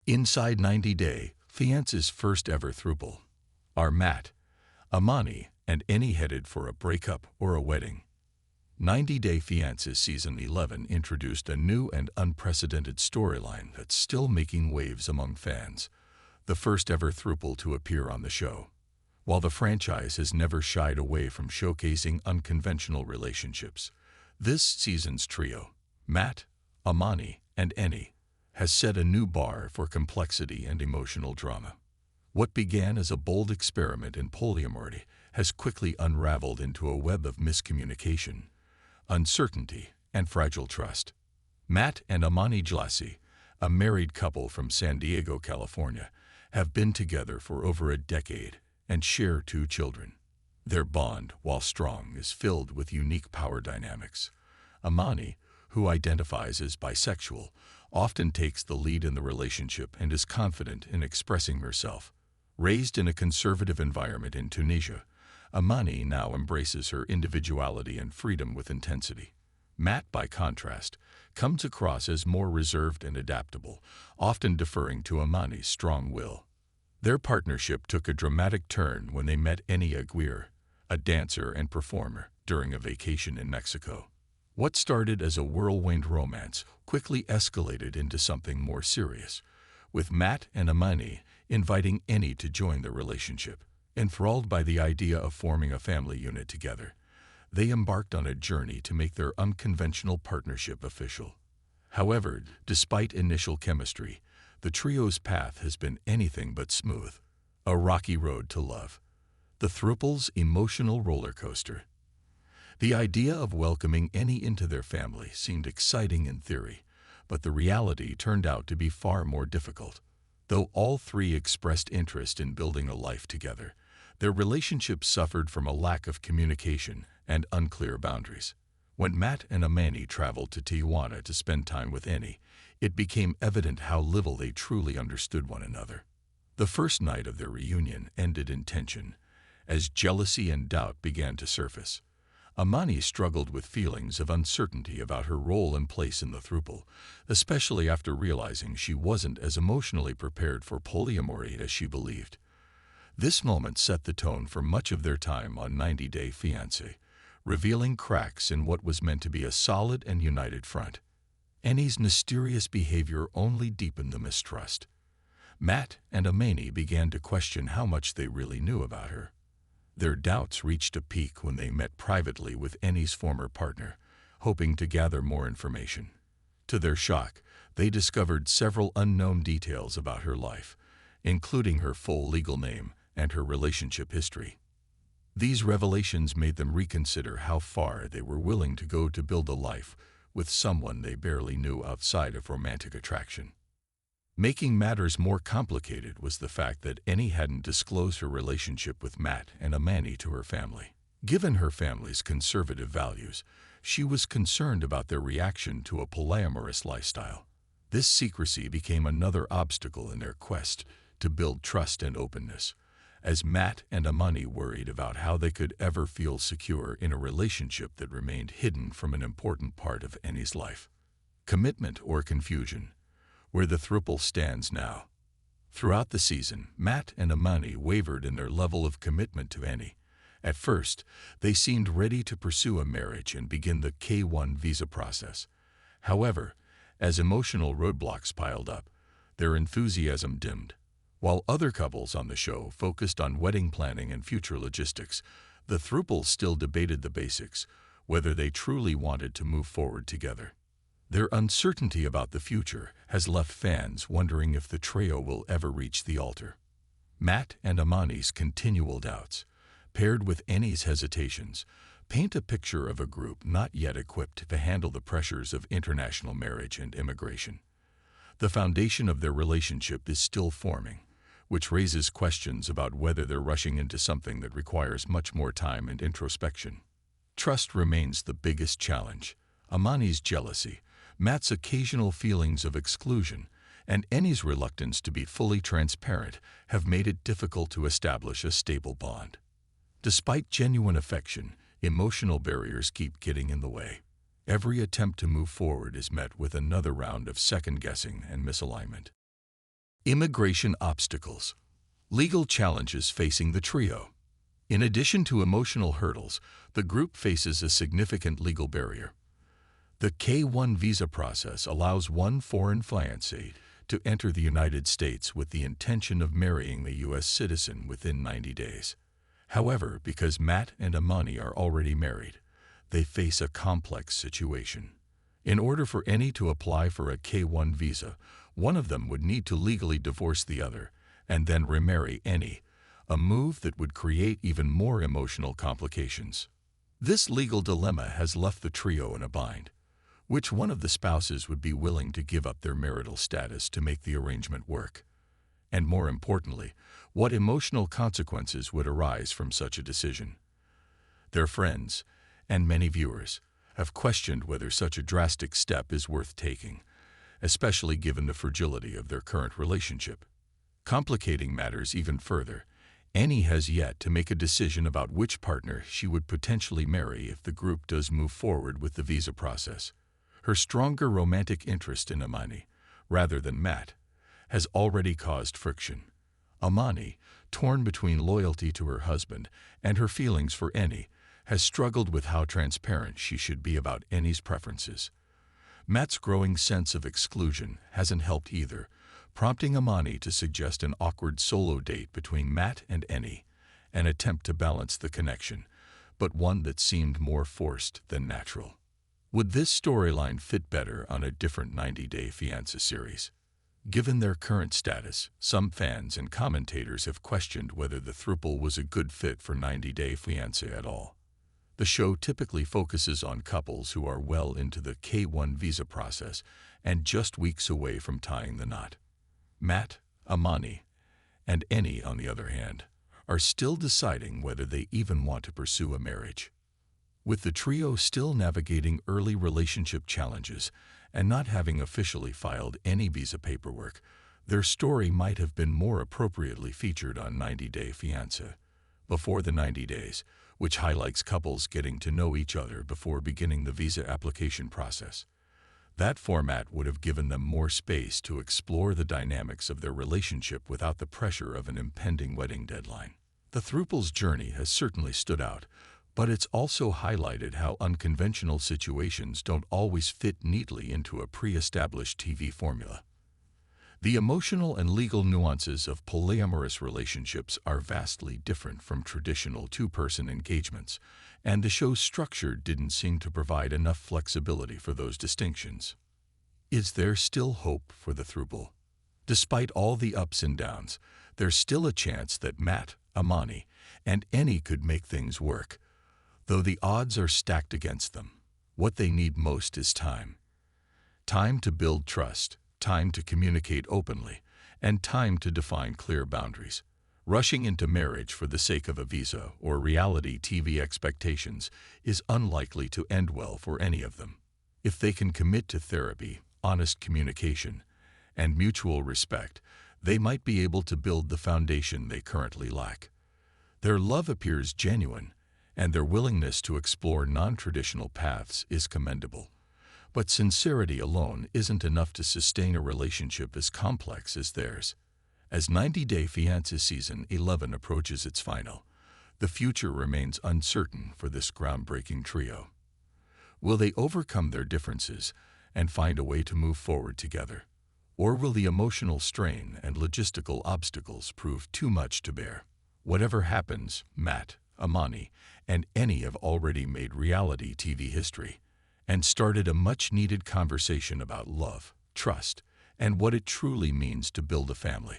Inside 90 Day, Fiance's first ever throuple are Matt, Amani, and Any headed for a breakup or a wedding. 90 Day Fiancé Season 11 introduced a new and unprecedented storyline that's still making waves among fans, the first ever throuple to appear on the show. While the franchise has never shied away from showcasing unconventional relationships, this season's trio, Matt, Amani, and Any, has set a new bar for complexity and emotional drama. What began as a bold experiment in polyamory has quickly unraveled into a web of miscommunication, uncertainty, and fragile trust. Matt and Amani Jlassi, a married couple from San Diego, California, have been together for over a decade and share 2 children. Their bond, while strong, is filled with unique power dynamics. Amani, who identifies as bisexual, often takes the lead in the relationship and is confident in expressing herself. Raised in a conservative environment in Tunisia, Amani now embraces her individuality and freedom with intensity. Matt, by contrast, comes across as more reserved and adaptable, often deferring to Amani's strong will. Their partnership took a dramatic turn when they met Any Aguirre, a dancer and performer, during a vacation in Mexico. What started as a whirlwind romance quickly escalated into something more serious, with Matt and Amani inviting Any to join the relationship. Enthralled by the idea of forming a family unit together, they embarked on a journey to make their unconventional partnership official. However, despite initial chemistry, the trio's path has been anything but smooth. A rocky road to love. The Throuple's emotional roller coaster. The idea of welcoming Any into their family seemed exciting in theory, but the reality turned out to be far more difficult. Though all 3 expressed interest in building a life together, their relationship suffered from a lack of communication and unclear boundaries. When Matt and Amani traveled to Tijuana to spend time with Any, it became evident how little they truly understood one another. The first night of their reunion ended in tension, as jealousy and doubt began to surface. Amani struggled with feelings of uncertainty about her role and place in the throuple, especially after realizing she wasn't as emotionally prepared for polyamory as she believed. This moment set the tone for much of their time on 90 Day Fiancé, revealing cracks in what was meant to be a solid and united front. Any's mysterious behavior only deepened the mistrust. Matt and Amani began to question how much they really knew about her. Their doubts reached a peak when they met privately with Any's former partner, hoping to gather more information. To their shock, they discovered several unknown details about her life, including her full legal name and her relationship history. These revelations made them reconsider how far they were willing to go to build a life with someone they barely knew outside of romantic attraction. Making matters more complicated was the fact that Any hadn't disclosed her relationship with Matt and Amani to her family. Given her family's conservative values, she was concerned about their reaction to a polyamorous lifestyle. This secrecy became another obstacle in their quest to build trust and openness, as Matt and Amani worried about how they could ever feel secure in a relationship that remained hidden from an important part of Any's life. Commitment or confusion, where the throuple stands now. Throughout the season, Matt and Amani wavered in their level of commitment to Any. At first, they seemed ready to pursue a marriage and begin the K-1 visa process. However, as emotional roadblocks piled up, their enthusiasm dimmed. While other couples on the show focused on wedding planning and future logistics, the throuple still debated the basics, whether they truly wanted to move forward together. Their uncertainty about the future has left fans wondering if the trio will ever reach the altar. Matt and Amani's continual doubts, paired with Any's hesitations, paint a picture of a group not yet equipped to handle the pressures of international marriage and immigration. The foundation of their relationship is still forming, which raises questions about whether they're rushing into something that requires much more time and introspection. Trust remains the biggest challenge. Amani's jealousy, Matt's occasional feelings of exclusion, and Any's reluctance to be fully transparent have made it difficult to establish a stable bond. Despite genuine affection, emotional barriers keep getting in the way. Every attempt to move forward is met with another round of second-guessing and misalignment. Immigration obstacles. Legal challenges facing the trio. In addition to emotional hurdles, the group faces a significant legal barrier. The K-1 visa process allows one foreign fiancé to enter the United States with the intention of marrying a U.S. citizen within 90 days. However, because Matt and Amani are already married, they face a complex situation. In order for any to apply for a K-1 visa, one of them would need to legally divorce the other and then remarry any, a move that would create even more emotional complications. This legal dilemma has left the trio in a bind. Which one of the spouses would be willing to give up their marital status to make the arrangement work? And more importantly, what emotional consequences would arise from such a decision? Their friends, and many viewers, have questioned whether such a drastic step is worth taking, especially given the fragility of their current relationship. Complicating matters even further, Annie has yet to make a decision about which partner she would potentially marry if the group does move forward with the visa process. Her stronger romantic interest in Amani, rather than Matt, has already caused friction. Amani, torn between loyalty to her husband and her feelings for Annie, has struggled with how transparent she should be about Annie's preferences. Matt's growing sense of exclusion hasn't helped either, prompting Amani to suggest an awkward solo date between Matt and Annie, an attempt to balance the connection, but one that seemed more forced than natural. Would this storyline fit better on a different 90-Day Fiancé series? Given their current status, some fans and commentators have questioned whether the Throuple was a good fit for 90-Day Fiancé at all. The show typically focuses on couples who are well into the K-1 visa process and just weeks away from tying the knot. Matt, Amani, and Annie, on the other hand, are still deciding whether they even want to pursue a marriage. With the trio still navigating early relationship challenges and not having officially filed any visa paperwork, their story might have been more appropriately featured on 90-Day Fiancé, Before the 90 Days, which highlights couples getting to know each other before beginning the visa application process. That format would have given them more space to explore the dynamics of their relationship without the pressure of an impending wedding deadline. The Throuple's journey has certainly stood out, but it's also highlighted how unconventional situations don't always fit neatly into a pre-established TV formula. The emotional and legal nuances of polyamorous relationships are vastly different from traditional two-person engagements, and the show's structure didn't seem to provide enough flexibility for those distinctions. Is there still hope for the Throuple? Despite all the ups and downs, there's still a chance that Matt, Amani, and Annie could make things work. Though the odds are stacked against them, what they need most is time. Time to build trust, time to communicate openly, and time to define clear boundaries. Rushing into marriage for the sake of a visa or reality TV expectations is unlikely to end well for any of them. If they can commit to therapy, honest communication, and mutual respect, they might be able to build the foundation they currently lack. Their love appears genuine, and their willingness to explore non-traditional paths is commendable. But sincerity alone isn't enough to sustain a relationship as complex as theirs. As 90-Day Fiancé Season 11 approaches its final, the future remains uncertain for this groundbreaking trio. Will they overcome their differences and find a way to move forward together? Or will the emotional strain and logistical obstacles prove too much to bear? Whatever happens, Matt, Amani, and Annie have already made reality TV history and started a much-needed conversation about love, trust, and what it truly means to build a family.